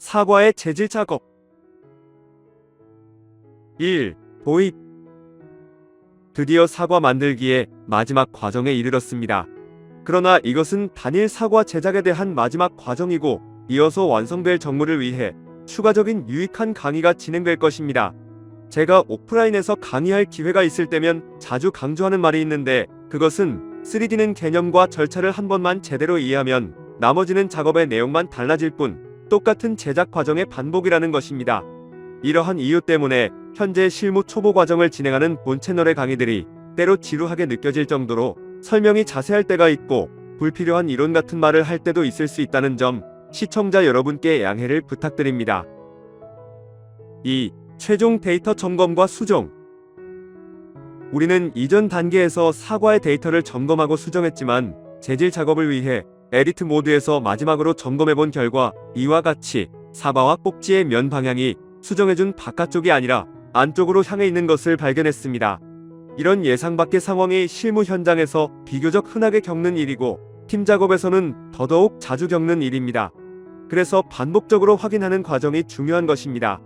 사과의 재질 작업. 1. 도입. 드디어 사과 만들기의 마지막 과정에 이르렀습니다. 그러나 이것은 단일 사과 제작에 대한 마지막 과정이고, 이어서 완성될 정물을 위해 추가적인 유익한 강의가 진행될 것입니다. 제가 오프라인에서 강의할 기회가 있을 때면 자주 강조하는 말이 있는데, 그것은 3D는 개념과 절차를 한 번만 제대로 이해하면 나머지는 작업의 내용만 달라질 뿐 똑같은 제작 과정의 반복이라는 것입니다. 이러한 이유 때문에 현재 실무 초보 과정을 진행하는 본 채널의 강의들이 때로 지루하게 느껴질 정도로 설명이 자세할 때가 있고, 불필요한 이론 같은 말을 할 때도 있을 수 있다는 점, 시청자 여러분께 양해를 부탁드립니다. 2. 최종 데이터 점검과 수정. 우리는 이전 단계에서 사과의 데이터를 점검하고 수정했지만, 재질 작업을 위해 에디트 모드에서 마지막으로 점검해본 결과 이와 같이 사과와 꼭지의 면 방향이 수정해준 바깥쪽이 아니라 안쪽으로 향해 있는 것을 발견했습니다. 이런 예상 밖의 상황이 실무 현장에서 비교적 흔하게 겪는 일이고, 팀 작업에서는 더더욱 자주 겪는 일입니다. 그래서 반복적으로 확인하는 과정이 중요한 것입니다.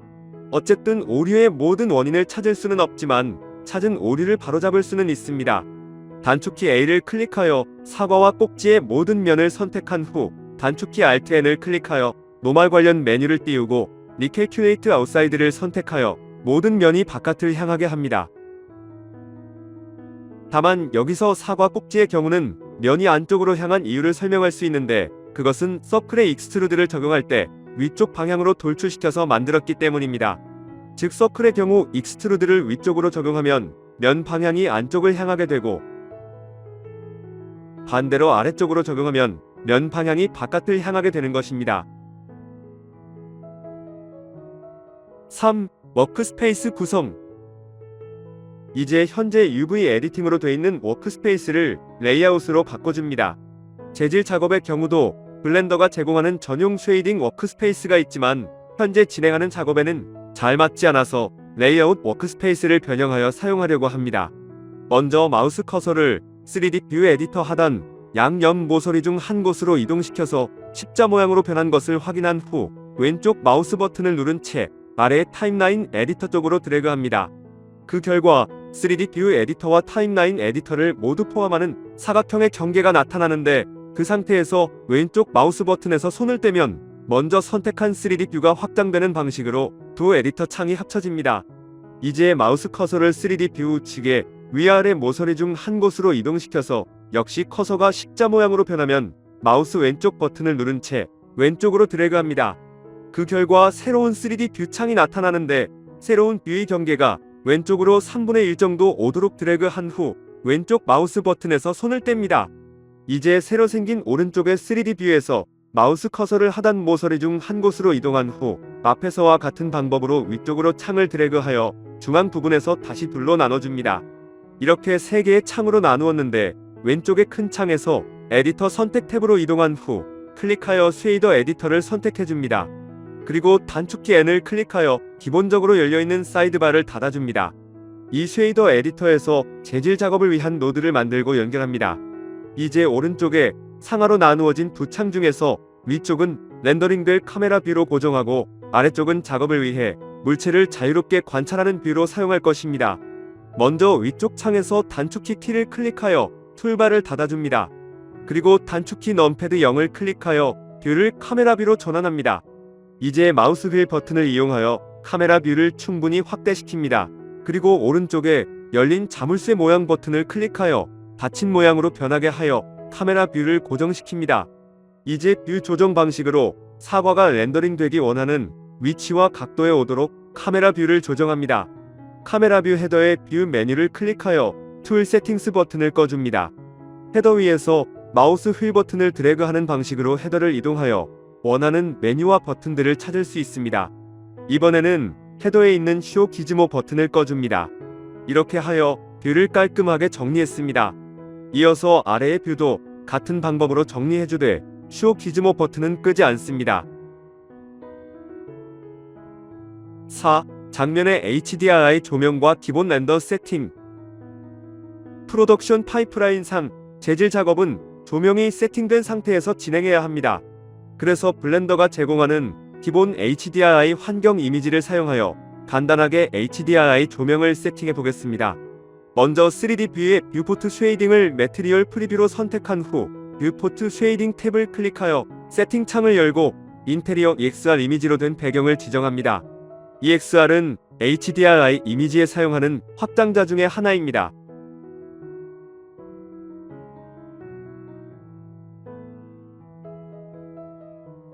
어쨌든 오류의 모든 원인을 찾을 수는 없지만, 찾은 오류를 바로잡을 수는 있습니다. 단축키 A를 클릭하여 사과와 꼭지의 모든 면을 선택한 후 단축키 Alt N을 클릭하여 노말 관련 메뉴를 띄우고 Recalculate Outside를 선택하여 모든 면이 바깥을 향하게 합니다. 다만 여기서 사과 꼭지의 경우는 면이 안쪽으로 향한 이유를 설명할 수 있는데, 그것은 서클의 익스트루드를 적용할 때 위쪽 방향으로 돌출시켜서 만들었기 때문입니다. 즉 서클의 경우 익스트루드를 위쪽으로 적용하면 면 방향이 안쪽을 향하게 되고, 반대로 아래쪽으로 적용하면 면 방향이 바깥을 향하게 되는 것입니다. 3. 워크스페이스 구성. 이제 현재 UV 에디팅으로 되어 있는 워크스페이스를 레이아웃으로 바꿔줍니다. 재질 작업의 경우도 블렌더가 제공하는 전용 쉐이딩 워크스페이스가 있지만, 현재 진행하는 작업에는 잘 맞지 않아서 레이아웃 워크스페이스를 변형하여 사용하려고 합니다. 먼저 마우스 커서를 3D 뷰 에디터 하단 양옆 모서리 중 한 곳으로 이동시켜서 십자 모양으로 변한 것을 확인한 후 왼쪽 마우스 버튼을 누른 채 아래의 타임라인 에디터 쪽으로 드래그합니다. 그 결과 3D 뷰 에디터와 타임라인 에디터를 모두 포함하는 사각형의 경계가 나타나는데, 그 상태에서 왼쪽 마우스 버튼에서 손을 떼면 먼저 선택한 3D 뷰가 확장되는 방식으로 두 에디터 창이 합쳐집니다. 이제 마우스 커서를 3D 뷰 우측에 위아래 모서리 중 한 곳으로 이동시켜서 역시 커서가 십자 모양으로 변하면 마우스 왼쪽 버튼을 누른 채 왼쪽으로 드래그합니다. 그 결과 새로운 3D 뷰 창이 나타나는데, 새로운 뷰의 경계가 왼쪽으로 3분의 1 정도 오도록 드래그한 후 왼쪽 마우스 버튼에서 손을 뗍니다. 이제 새로 생긴 오른쪽의 3D 뷰에서 마우스 커서를 하단 모서리 중 한 곳으로 이동한 후 앞에서와 같은 방법으로 위쪽으로 창을 드래그하여 중앙 부분에서 다시 둘로 나눠줍니다. 이렇게 3개의 창으로 나누었는데, 왼쪽의 큰 창에서 에디터 선택 탭으로 이동한 후 클릭하여 쉐이더 에디터를 선택해줍니다. 그리고 단축키 N을 클릭하여 기본적으로 열려있는 사이드바를 닫아줍니다. 이 쉐이더 에디터에서 재질 작업을 위한 노드를 만들고 연결합니다. 이제 오른쪽에 상하로 나누어진 두 창 중에서 위쪽은 렌더링될 카메라 뷰로 고정하고, 아래쪽은 작업을 위해 물체를 자유롭게 관찰하는 뷰로 사용할 것입니다. 먼저 위쪽 창에서 단축키 T를 클릭하여 툴바를 닫아줍니다. 그리고 단축키 넘패드 0을 클릭하여 뷰를 카메라 뷰로 전환합니다. 이제 마우스 휠 버튼을 이용하여 카메라 뷰를 충분히 확대시킵니다. 그리고 오른쪽에 열린 자물쇠 모양 버튼을 클릭하여 닫힌 모양으로 변하게 하여 카메라 뷰를 고정시킵니다. 이제 뷰 조정 방식으로 사과가 렌더링 되기 원하는 위치와 각도에 오도록 카메라 뷰를 조정합니다. 카메라 뷰 헤더의 뷰 메뉴를 클릭하여 툴 세팅스 버튼을 꺼줍니다. 헤더 위에서 마우스 휠 버튼을 드래그하는 방식으로 헤더를 이동하여 원하는 메뉴와 버튼들을 찾을 수 있습니다. 이번에는 헤더에 있는 쇼 기즈모 버튼을 꺼줍니다. 이렇게 하여 뷰를 깔끔하게 정리했습니다. 이어서 아래의 뷰도 같은 방법으로 정리해주되 쇼 기즈모 버튼은 끄지 않습니다. 4. 장면의 HDRI 조명과 기본 렌더 세팅. 프로덕션 파이프라인상 재질 작업은 조명이 세팅된 상태에서 진행해야 합니다. 그래서 블렌더가 제공하는 기본 HDRI 환경 이미지를 사용하여 간단하게 HDRI 조명을 세팅해 보겠습니다. 먼저 3D 뷰의 뷰포트 쉐이딩을 매트리얼 프리뷰로 선택한 후 뷰포트 쉐이딩 탭을 클릭하여 세팅 창을 열고 인테리어 EXR 이미지로 된 배경을 지정합니다. EXR은 HDRI 이미지에 사용하는 확장자 중의 하나입니다.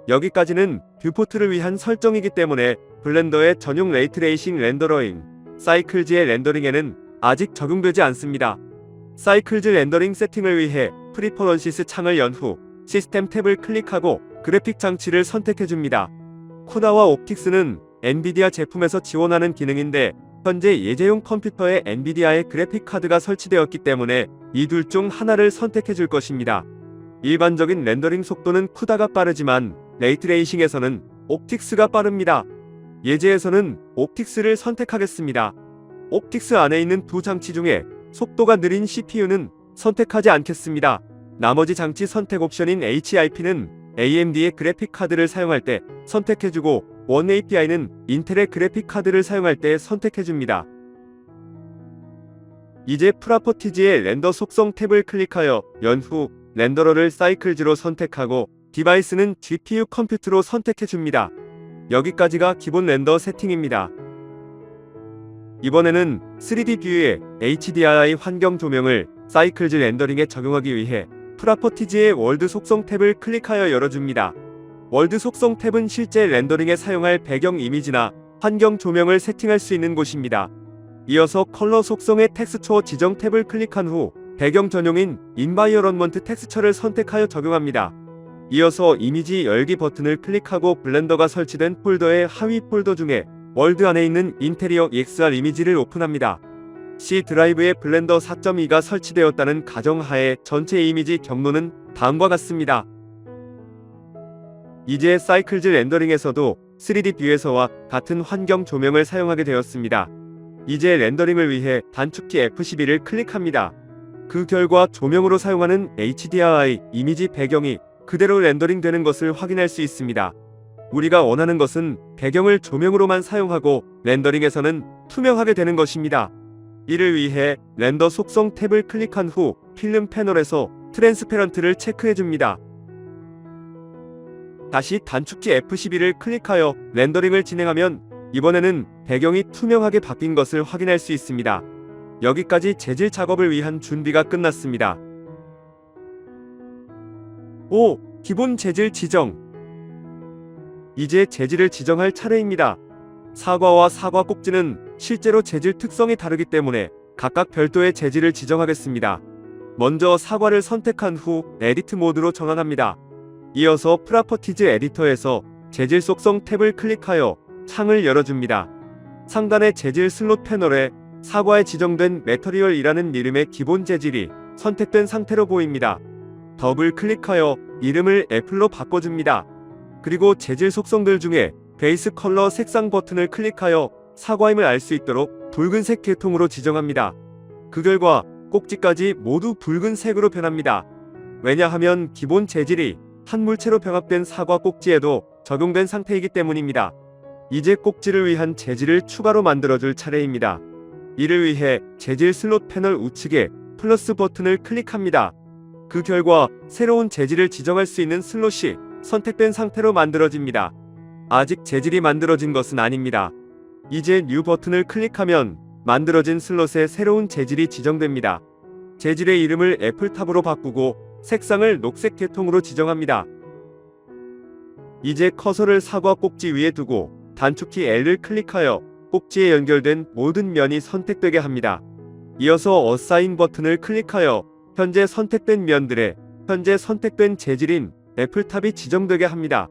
여기까지는 뷰포트를 위한 설정이기 때문에 블렌더의 전용 레이트레이싱 렌더러인, 사이클즈의 렌더링에는 아직 적용되지 않습니다. 사이클즈 렌더링 세팅을 위해 프리퍼런시스 창을 연 후 시스템 탭을 클릭하고 그래픽 장치를 선택해줍니다. 쿠다와 옵틱스는 엔비디아 제품에서 지원하는 기능인데 현재 예제용 컴퓨터에 엔비디아의 그래픽 카드가 설치되었기 때문에 이 둘 중 하나를 선택해줄 것입니다. 일반적인 렌더링 속도는 쿠다가 빠르지만 레이트레이싱에서는 옵틱스가 빠릅니다. 예제에서는 옵틱스를 선택하겠습니다. 옵틱스 안에 있는 두 장치 중에 속도가 느린 CPU는 선택하지 않겠습니다. 나머지 장치 선택 옵션인 HIP는 AMD의 그래픽 카드를 사용할 때 선택해주고 원 API는 인텔의 그래픽 카드를 사용할 때 선택해줍니다. 이제 프로퍼티즈의 렌더 속성 탭을 클릭하여 연 후 렌더러를 사이클즈로 선택하고 디바이스는 GPU 컴퓨트로 선택해줍니다. 여기까지가 기본 렌더 세팅입니다. 이번에는 3D 뷰의 HDRI 환경 조명을 사이클즈 렌더링에 적용하기 위해 프로퍼티즈의 월드 속성 탭을 클릭하여 열어줍니다. 월드 속성 탭은 실제 렌더링에 사용할 배경 이미지나 환경 조명을 세팅할 수 있는 곳입니다. 이어서 컬러 속성의 텍스처 지정 탭을 클릭한 후 배경 전용인 인바이어런먼트 텍스처를 선택하여 적용합니다. 이어서 이미지 열기 버튼을 클릭하고 블렌더가 설치된 폴더의 하위 폴더 중에 월드 안에 있는 인테리어 EXR 이미지를 오픈합니다. C 드라이브에 블렌더 4.2가 설치되었다는 가정하에 전체 이미지 경로는 다음과 같습니다. 이제 사이클즈 렌더링에서도 3D 뷰에서와 같은 환경 조명을 사용하게 되었습니다. 이제 렌더링을 위해 단축키 F12를 클릭합니다. 그 결과 조명으로 사용하는 HDRI 이미지 배경이 그대로 렌더링 되는 것을 확인할 수 있습니다. 우리가 원하는 것은 배경을 조명으로만 사용하고 렌더링에서는 투명하게 되는 것입니다. 이를 위해 렌더 속성 탭을 클릭한 후 필름 패널에서 트랜스페런트를 체크해줍니다. 다시 단축키 F12를 클릭하여 렌더링을 진행하면 이번에는 배경이 투명하게 바뀐 것을 확인할 수 있습니다. 여기까지 재질 작업을 위한 준비가 끝났습니다. 5. 기본 재질 지정. 이제 재질을 지정할 차례입니다. 사과와 사과 꼭지는 실제로 재질 특성이 다르기 때문에 각각 별도의 재질을 지정하겠습니다. 먼저 사과를 선택한 후 에디트 모드로 전환합니다. 이어서 프로퍼티즈 에디터에서 재질 속성 탭을 클릭하여 창을 열어줍니다. 상단의 재질 슬롯 패널에 사과에 지정된 매터리얼이라는 이름의 기본 재질이 선택된 상태로 보입니다. 더블 클릭하여 이름을 애플로 바꿔줍니다. 그리고 재질 속성들 중에 베이스 컬러 색상 버튼을 클릭하여 사과임을 알 수 있도록 붉은색 계통으로 지정합니다. 그 결과 꼭지까지 모두 붉은색으로 변합니다. 왜냐하면 기본 재질이 한 물체로 병합된 사과 꼭지에도 적용된 상태이기 때문입니다. 이제 꼭지를 위한 재질을 추가로 만들어줄 차례입니다. 이를 위해 재질 슬롯 패널 우측에 플러스 버튼을 클릭합니다. 그 결과 새로운 재질을 지정할 수 있는 슬롯이 선택된 상태로 만들어집니다. 아직 재질이 만들어진 것은 아닙니다. 이제 뉴 버튼을 클릭하면 만들어진 슬롯에 새로운 재질이 지정됩니다. 재질의 이름을 애플탑으로 바꾸고 색상을 녹색 계통으로 지정합니다. 이제 커서를 사과 꼭지 위에 두고 단축키 L을 클릭하여 꼭지에 연결된 모든 면이 선택되게 합니다. 이어서 어사인 버튼을 클릭하여 현재 선택된 면들의 현재 선택된 재질인 애플탑이 지정되게 합니다.